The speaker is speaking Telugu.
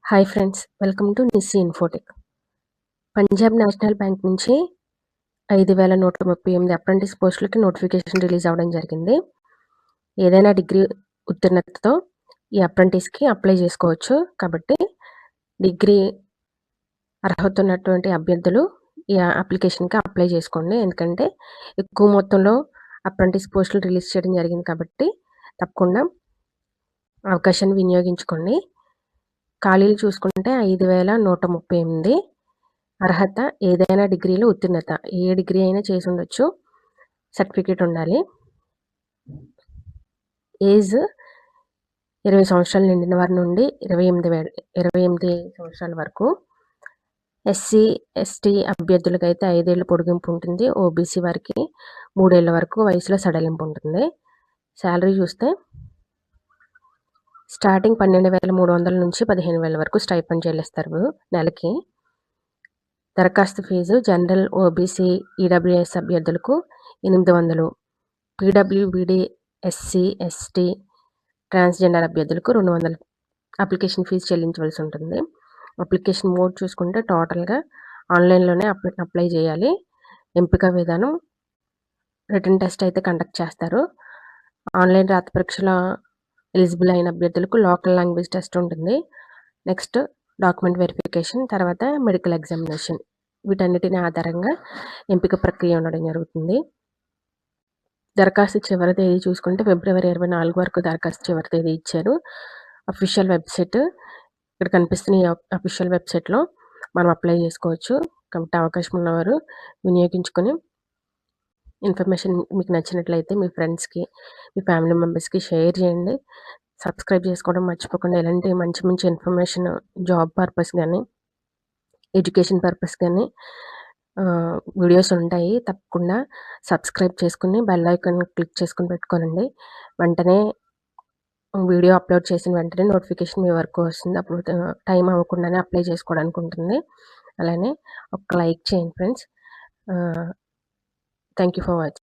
Hi friends, welcome to Nissi Infotech. Punjab national bank నుంచి 5,138 అప్రెంటిస్ పోస్టులకి నోటిఫికేషన్ రిలీజ్ అవ్వడం జరిగింది. ఏదైనా డిగ్రీ ఉత్తీర్ణతతో ఈ అప్రెంటిస్కి అప్లై చేసుకోవచ్చు. కాబట్టి డిగ్రీ అర్హత ఉన్నటువంటి అభ్యర్థులు ఈ అప్లికేషన్కి అప్లై చేసుకోండి. ఎందుకంటే ఎక్కువ మొత్తంలో అప్రెంటిస్ పోస్టులు రిలీజ్ చేయడం జరిగింది కాబట్టి తప్పకుండా అవకాశాన్ని వినియోగించుకోండి. ఖాళీలు చూసుకుంటే 5,138. అర్హత ఏదైనా డిగ్రీలో ఉత్తీర్ణత, ఏ డిగ్రీ అయినా చేసి ఉండొచ్చు, సర్టిఫికేట్ ఉండాలి. ఏజ్ 20 సంవత్సరాలు నిండిన వారి నుండి 28 సంవత్సరాల వరకు. ఎస్సీ ఎస్టీ అభ్యర్థులకైతే 5 ఏళ్ళ పొడిగింపు ఉంటుంది. ఓబీసీ వారికి 3 ఏళ్ళ వరకు వయసులో సడలింపు ఉంటుంది. శాలరీ చూస్తే స్టార్టింగ్ 12,300 నుంచి 15,000 వరకు స్టైపెండ్ చెల్లిస్తారు నెలకి. దరఖాస్తు ఫీజు జనరల్, ఓబీసీ, ఈడబ్ల్యూఎస్ అభ్యర్థులకు 800, పీడబ్ల్యూబీడీ, ఎస్సీ ఎస్టీ, ట్రాన్స్జెండర్ అభ్యర్థులకు 200 అప్లికేషన్ ఫీజు చెల్లించవలసి ఉంటుంది. అప్లికేషన్ మోడ్ చూసుకుంటే టోటల్గా ఆన్లైన్లోనే అప్లై చేయాలి. ఎంపిక విధానం రిటర్న్ టెస్ట్ అయితే కండక్ట్ చేస్తారు. ఆన్లైన్ రాత పరీక్షలో ఎలిజిబుల్ అయిన అభ్యర్థులకు లోకల్ లాంగ్వేజ్ టెస్ట్ ఉంటుంది. నెక్స్ట్ డాక్యుమెంట్ వెరిఫికేషన్, తర్వాత మెడికల్ ఎగ్జామినేషన్. వీటన్నిటిని ఆధారంగా ఎంపిక ప్రక్రియ ఉండడం జరుగుతుంది. దరఖాస్తు చివరి తేదీ చూసుకుంటే ఫిబ్రవరి 24 వరకు దరఖాస్తు చివరి తేదీ ఇచ్చారు. అఫీషియల్ వెబ్సైట్ ఇక్కడ కనిపిస్తున్న ఈ అఫీషియల్ వెబ్సైట్లో మనం అప్లై చేసుకోవచ్చు. కాబట్టి అవకాశం ఉన్నవారు వినియోగించుకొని ఇన్ఫర్మేషన్ మీకు నచ్చినట్లయితే మీ ఫ్రెండ్స్కి, మీ ఫ్యామిలీ మెంబర్స్కి షేర్ చేయండి. సబ్స్క్రైబ్ చేసుకోవడం మర్చిపోకుండా. ఇలాంటి మంచి మంచి ఇన్ఫర్మేషన్ జాబ్ పర్పస్ కానీ, ఎడ్యుకేషన్ పర్పస్ కానీ వీడియోస్ ఉంటాయి. తప్పకుండా సబ్స్క్రైబ్ చేసుకుని బెల్ ఐకాన్ క్లిక్ చేసుకుని పెట్టుకోనండి. వెంటనే వీడియో అప్లోడ్ చేసిన వెంటనే నోటిఫికేషన్ మీ వరకు వస్తుంది. అప్పుడు టైం అవ్వకుండానే అప్లై చేసుకోవడానికి ఉంటుంది. అలానే ఒక లైక్ చేయండి friends. Thank you for watching.